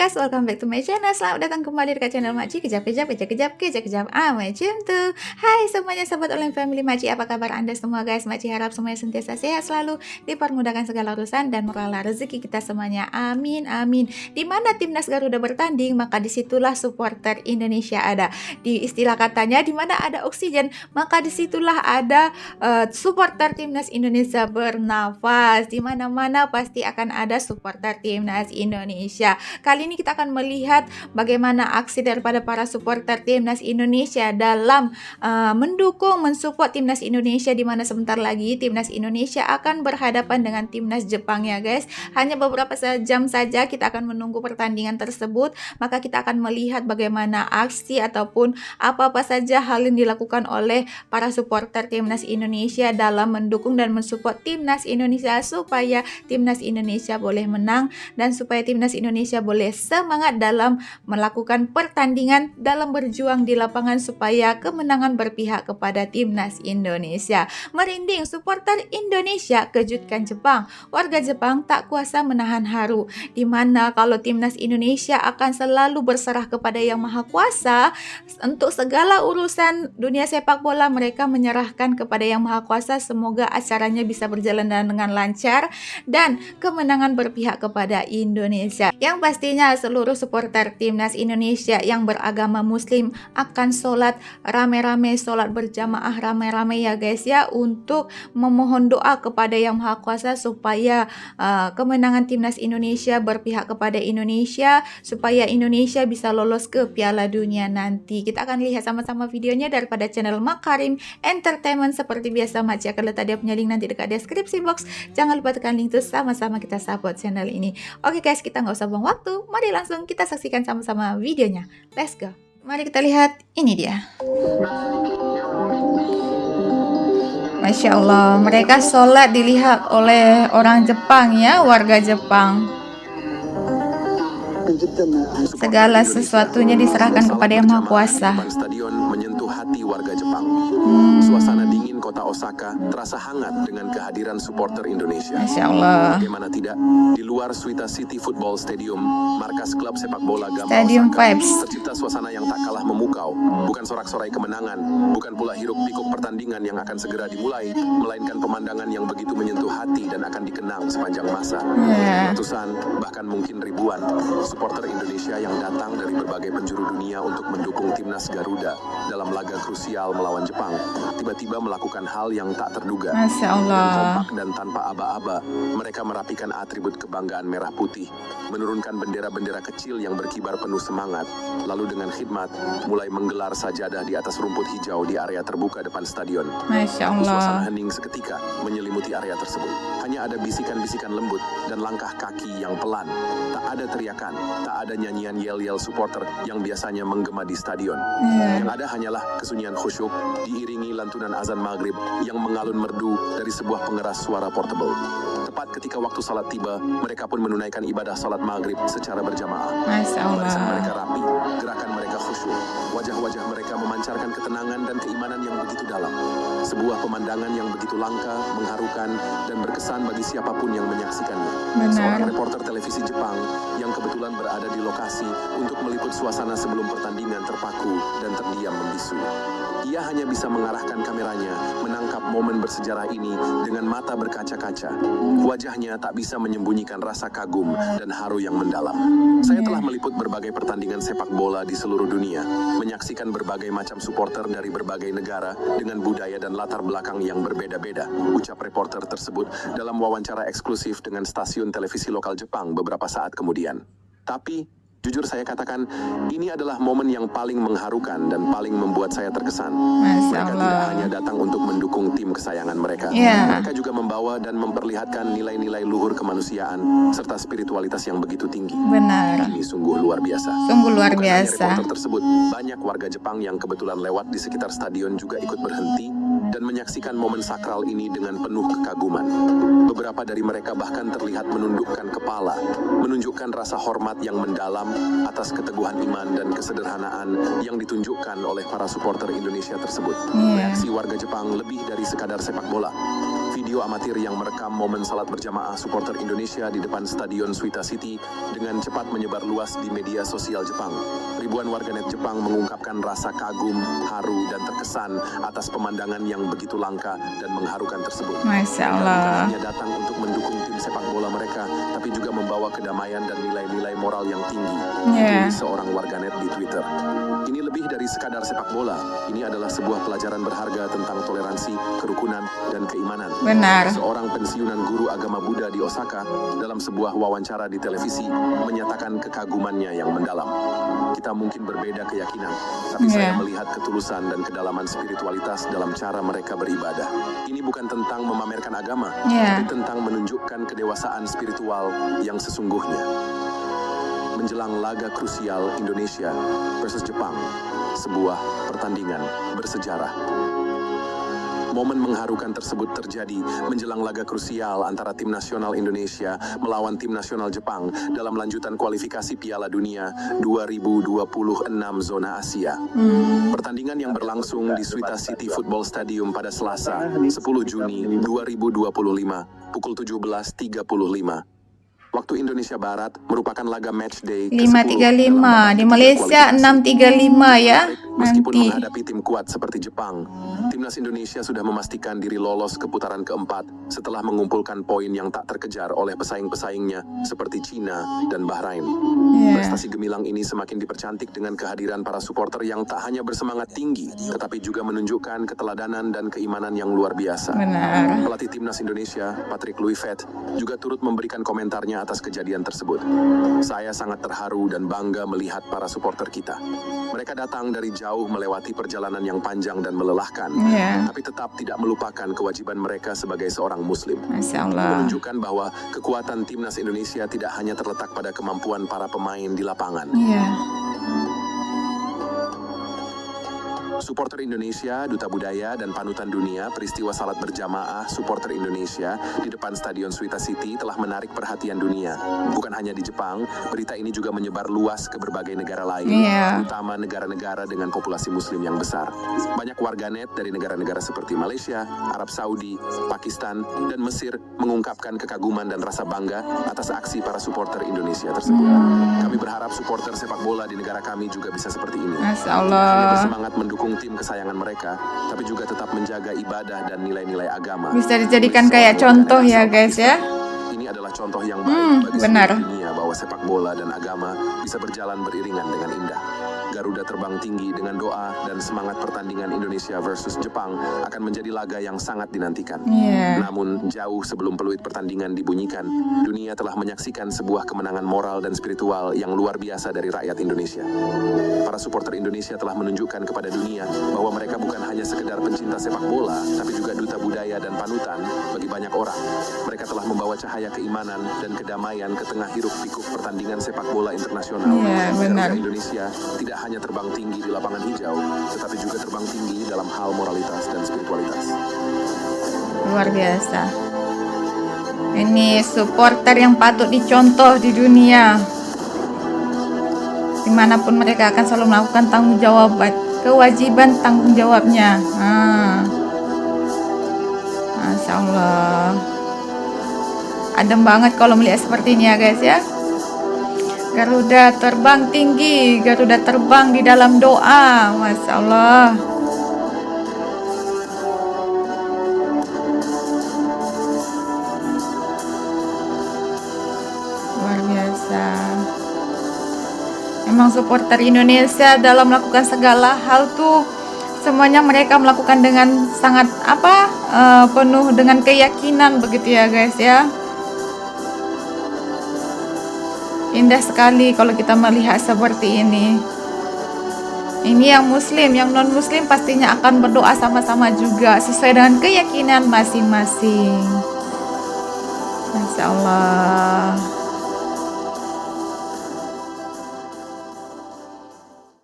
guys, welcome back to my channel. Selamat datang kembali di channel Makci. Kejap, macam tuh. Hai semuanya, sahabat online family Makci, apa kabar Anda semua guys? Makci harap semuanya sentiasa sehat selalu, dipermudahkan segala urusan dan meralah rezeki kita semuanya. Amin, amin. Di mana timnas Garuda bertanding, maka disitulah supporter Indonesia ada. Di istilah katanya, di mana ada oksigen, maka disitulah ada supporter timnas Indonesia bernafas. Di mana-mana pasti akan ada supporter timnas Indonesia. Kali ini kita akan melihat bagaimana aksi daripada para supporter timnas Indonesia dalam mendukung, mensupport timnas Indonesia, di mana sebentar lagi timnas Indonesia akan berhadapan dengan timnas Jepang ya guys. Hanya beberapa jam saja kita akan menunggu pertandingan tersebut, maka kita akan melihat bagaimana aksi ataupun apa-apa saja hal yang dilakukan oleh para supporter timnas Indonesia dalam mendukung dan mensupport timnas Indonesia supaya timnas Indonesia boleh menang dan supaya timnas Indonesia boleh semangat dalam melakukan pertandingan, dalam berjuang di lapangan supaya kemenangan berpihak kepada timnas Indonesia. Merinding, supporter Indonesia kejutkan Jepang. Warga Jepang tak kuasa menahan haru, dimana kalau timnas Indonesia akan selalu berserah kepada Yang Maha Kuasa. Untuk segala urusan dunia sepak bola mereka menyerahkan kepada Yang Maha Kuasa. Semoga acaranya bisa berjalan dengan lancar dan kemenangan berpihak kepada Indonesia. Yang pastinya seluruh supporter timnas Indonesia yang beragama Muslim akan sholat rame-rame, sholat berjamaah rame-rame ya guys ya, untuk memohon doa kepada Yang Maha Kuasa supaya kemenangan timnas Indonesia berpihak kepada Indonesia, supaya Indonesia bisa lolos ke Piala Dunia nanti. Kita akan lihat sama-sama videonya daripada channel Makarim Entertainment. Seperti biasa Makci akan letak dia punya link nanti dekat deskripsi box. Jangan lupa tekan link itu, sama-sama kita support channel ini. Oke guys, kita nggak usah buang waktu, mari langsung kita saksikan sama-sama videonya. Let's go. Mari kita lihat, ini dia. Masya Allah, mereka sholat dilihat oleh orang Jepang ya, warga Jepang. Segala sesuatunya diserahkan kepada Yang Maha Kuasa. Stadion menyentuh hati warga Jepang. Suasana dingin kota Osaka terasa hangat dengan kehadiran supporter Indonesia. Masya Allah. Bagaimana tidak, di luar Suita City Football Stadium, markas klub sepak bola Gamba Stadium Osaka, vibes. tercipta suasana yang tak kalah memukau. Bukan sorak-sorai kemenangan, bukan pula hiruk-pikuk pertandingan yang akan segera dimulai, melainkan pemandangan yang begitu menyentuh hati dan akan dikenang sepanjang masa. Ratusan, bahkan mungkin ribuan supporter Indonesia yang datang dari berbagai penjuru dunia untuk mendukung timnas Garuda dalam laga krusial melawan Jepang, tiba-tiba melakukan hal yang tak terduga. Masya Allah. Dengan kompak dan tanpa aba-aba, mereka merapikan atribut kebanggaan merah putih, menurunkan bendera-bendera kecil yang berkibar penuh semangat, lalu dengan khidmat mulai menggelar sajadah di atas rumput hijau di area terbuka depan stadion. Masya Suasana Allah. hening seketika menyelimuti area tersebut. Hanya ada bisikan-bisikan lembut dan langkah kaki yang pelan. Tak ada teriakan, tak ada nyanyian yel-yel supporter yang biasanya menggema di stadion. Yang ada hanyalah kesunyian khusyuk diiringi lantunan azan maghrib yang mengalun merdu dari sebuah pengeras suara portable. Tepat ketika waktu salat tiba, mereka pun menunaikan ibadah salat maghrib secara berjamaah. Masya Barisan Allah. mereka rapi, gerakan mereka khusyuk, wajah-wajah mereka memancarkan ketenangan dan keimanan yang begitu dalam. Sebuah pemandangan yang begitu langka, mengharukan, dan berkesan bagi siapapun yang menyaksikannya. Benar. Seorang reporter televisi Jepang yang kebetulan berada di lokasi untuk meliput suasana sebelum pertandingan terpaku dan terdiam membisu. Ia hanya bisa mengarahkan kameranya, menangkap momen bersejarah ini dengan mata berkaca-kaca. Wajahnya tak bisa menyembunyikan rasa kagum dan haru yang mendalam. Saya telah meliput berbagai pertandingan sepak bola di seluruh dunia, menyaksikan berbagai macam supporter dari berbagai negara dengan budaya dan latar belakang yang berbeda-beda, ucap reporter tersebut dalam wawancara eksklusif dengan stasiun televisi lokal Jepang beberapa saat kemudian. Tapi jujur saya katakan, ini adalah momen yang paling mengharukan dan paling membuat saya terkesan. Masya Mereka tidak Allah. hanya datang untuk mendukung tim kesayangan mereka. Ya. Mereka juga membawa dan memperlihatkan nilai-nilai luhur kemanusiaan serta spiritualitas yang begitu tinggi. Benar. Ini sungguh luar biasa. Sungguh luar Bukan hanya biasa. reporter tersebut, banyak warga Jepang yang kebetulan lewat di sekitar stadion juga ikut berhenti dan menyaksikan momen sakral ini dengan penuh kekaguman. Beberapa dari mereka bahkan terlihat menundukkan kepala, menunjukkan rasa hormat yang mendalam atas keteguhan iman dan kesederhanaan yang ditunjukkan oleh para supporter Indonesia tersebut. Reaksi warga Jepang lebih dari sekadar sepak bola. Video amatir yang merekam momen salat berjamaah supporter Indonesia di depan Stadion Suita City dengan cepat menyebar luas di media sosial Jepang. Ribuan warganet Jepang mengungkapkan rasa kagum, haru, dan terkesan atas pemandangan yang begitu langka dan mengharukan tersebut. Masya Mereka bukan Allah. hanya datang untuk mendukung tim sepak bola mereka, tapi juga membawa kedamaian dan nilai-nilai moral yang tinggi. Ya. Tulis seorang warganet di Twitter. Ini lebih dari sekadar sepak bola. Ini adalah sebuah pelajaran berharga tentang toleransi, kerukunan, dan keimanan. Benar. Seorang pensiunan guru agama Buddha di Osaka dalam sebuah wawancara di televisi menyatakan kekagumannya yang mendalam. Kita mungkin berbeda keyakinan, tapi saya melihat ketulusan dan kedalaman spiritualitas dalam cara mereka beribadah. Ini bukan tentang memamerkan agama, tapi tentang menunjukkan kedewasaan spiritual yang sesungguhnya. Menjelang laga krusial Indonesia versus Jepang, sebuah pertandingan bersejarah. Momen mengharukan tersebut terjadi menjelang laga krusial antara tim nasional Indonesia melawan tim nasional Jepang dalam lanjutan kualifikasi Piala Dunia 2026 zona Asia. Pertandingan yang berlangsung di Suita City Football Stadium pada Selasa, 10 Juni 2025, pukul 17.35. Waktu Indonesia Barat merupakan laga match day ke-10 5.35 di Malaysia 6.35 ya. Meskipun Nanti menghadapi tim kuat seperti Jepang, timnas Indonesia sudah memastikan diri lolos ke putaran keempat setelah mengumpulkan poin yang tak terkejar oleh pesaing-pesaingnya seperti China dan Bahrain. Prestasi gemilang ini semakin dipercantik dengan kehadiran para supporter yang tak hanya bersemangat tinggi, tetapi juga menunjukkan keteladanan dan keimanan yang luar biasa. benar. Pelatih timnas Indonesia, Patrick Kluivert, juga turut memberikan komentarnya atas kejadian tersebut. Saya sangat terharu dan bangga melihat para supporter kita. Mereka datang dari jauh melewati perjalanan yang panjang dan melelahkan, tapi tetap tidak melupakan kewajiban mereka sebagai seorang Muslim. Masya Allah. Menunjukkan bahwa kekuatan timnas Indonesia tidak hanya terletak pada kemampuan para pemain di lapangan. Supporter Indonesia, Duta Budaya, dan Panutan Dunia, peristiwa salat berjamaah supporter Indonesia di depan Stadion Suita City telah menarik perhatian dunia. Bukan hanya di Jepang, berita ini juga menyebar luas ke berbagai negara lain, terutama negara-negara dengan populasi muslim yang besar. Banyak warganet dari negara-negara seperti Malaysia, Arab Saudi, Pakistan, dan Mesir mengungkapkan kekaguman dan rasa bangga atas aksi para supporter Indonesia tersebut. Kami berharap supporter sepak bola di negara kami juga bisa seperti ini. Masya Hanya Allah. bersemangat mendukung tim kesayangan mereka, tapi juga tetap menjaga ibadah dan nilai-nilai agama. Bisa dijadikan kayak contoh ya guys ya. Ini adalah contoh yang baik bagi benar. seluruh dunia bahwa sepak bola dan agama bisa berjalan beriringan dengan indah. Garuda terbang tinggi dengan doa dan semangat pertandingan Indonesia versus Jepang akan menjadi laga yang sangat dinantikan. Namun, jauh sebelum peluit pertandingan dibunyikan, dunia telah menyaksikan sebuah kemenangan moral dan spiritual yang luar biasa dari rakyat Indonesia. Para supporter Indonesia telah menunjukkan kepada dunia bahwa mereka bukan hanya sekedar pencinta sepak bola, tapi juga duta budaya dan panutan bagi banyak orang. Mereka telah membawa cahaya keimanan dan kedamaian ke tengah hiruk-pikuk pertandingan sepak bola internasional. Benar. Garuda Indonesia tidak hanya terbang tinggi di lapangan hijau, tetapi juga terbang tinggi dalam hal moralitas dan spiritualitas. Luar biasa. Ini supporter yang patut dicontoh di dunia. Dimanapun mereka akan selalu melakukan tanggung jawab, kewajiban tanggung jawabnya. Masya Allah. Adem banget kalau melihat seperti ini ya guys ya. Garuda terbang tinggi, Garuda terbang di dalam doa. Masya Allah. Luar biasa. Memang supporter Indonesia dalam melakukan segala hal tuh semuanya mereka melakukan dengan sangat penuh dengan keyakinan begitu ya guys ya. Indah sekali kalau kita melihat seperti ini. Ini yang muslim, yang non muslim pastinya akan berdoa sama-sama juga sesuai dengan keyakinan masing-masing. Masya Allah.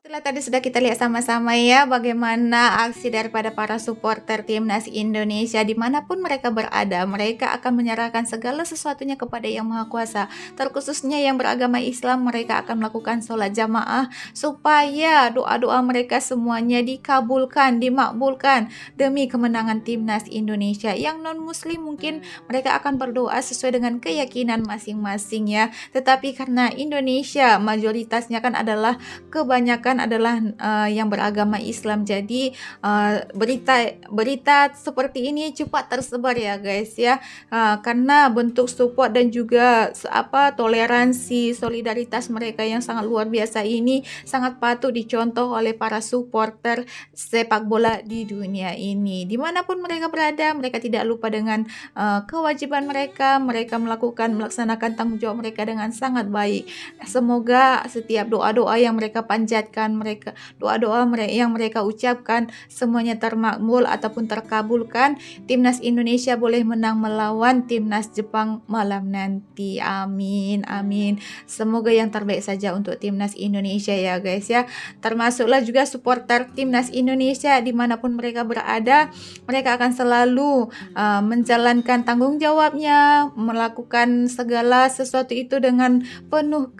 Itulah Baiklah, tadi sudah kita lihat sama-sama ya bagaimana aksi daripada para supporter timnas Indonesia dimanapun mereka berada. Mereka akan menyerahkan segala sesuatunya kepada Yang Maha Kuasa. Terkhususnya yang beragama Islam, mereka akan melakukan sholat jamaah supaya doa-doa mereka semuanya dikabulkan, dimakbulkan demi kemenangan timnas Indonesia. Yang non-muslim mungkin mereka akan berdoa sesuai dengan keyakinan masing-masing ya. Tetapi karena Indonesia mayoritasnya kan adalah kebanyakan adalah yang beragama Islam. Jadi berita seperti ini cepat tersebar ya guys ya. Karena bentuk support dan juga toleransi, solidaritas mereka yang sangat luar biasa ini sangat patut dicontoh oleh para supporter sepak bola di dunia ini. Dimanapun mereka berada, mereka tidak lupa dengan kewajiban mereka. Mereka melaksanakan tanggung jawab mereka dengan sangat baik. Semoga setiap doa-doa yang mereka panjatkan, doa-doa yang mereka ucapkan semuanya termakbul ataupun terkabulkan. Timnas Indonesia boleh menang melawan timnas Jepang malam nanti. Amin, amin. Semoga yang terbaik saja untuk timnas Indonesia ya guys ya. Termasuklah juga supporter timnas Indonesia dimanapun mereka berada, mereka akan selalu menjalankan tanggung jawabnya, melakukan segala sesuatu itu dengan penuh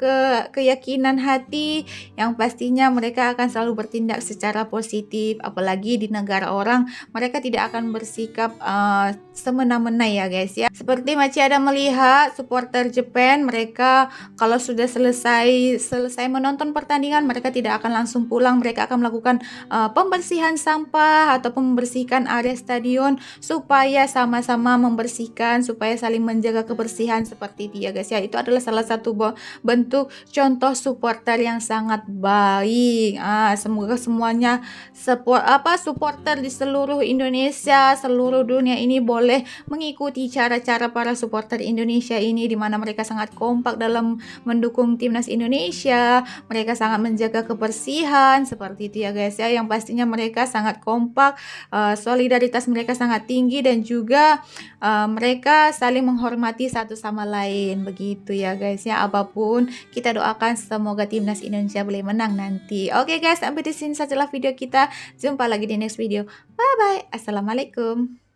keyakinan hati, yang pastinya mereka akan selalu bertindak secara positif. Apalagi di negara orang, mereka tidak akan bersikap semena-mena ya guys ya. Seperti Maci ada melihat supporter Jepang, mereka kalau sudah selesai menonton pertandingan, mereka tidak akan langsung pulang. Mereka akan melakukan pembersihan sampah ataupun membersihkan area stadion supaya sama-sama membersihkan, supaya saling menjaga kebersihan seperti itu ya guys ya. Itu adalah salah satu bentuk contoh supporter yang sangat baik. Semoga semuanya supporter di seluruh Indonesia, seluruh dunia ini boleh mengikuti cara-cara para supporter Indonesia ini, di mana mereka sangat kompak dalam mendukung timnas Indonesia. Mereka sangat menjaga kebersihan seperti itu ya guys ya. Yang pastinya mereka sangat kompak, solidaritas mereka sangat tinggi, dan juga mereka saling menghormati satu sama lain. Begitu ya guys ya. Apapun kita doakan semoga timnas Indonesia boleh menang nanti. Oke guys, sampai di sini sajalah video kita. Jumpa lagi di next video. Bye bye. Assalamualaikum.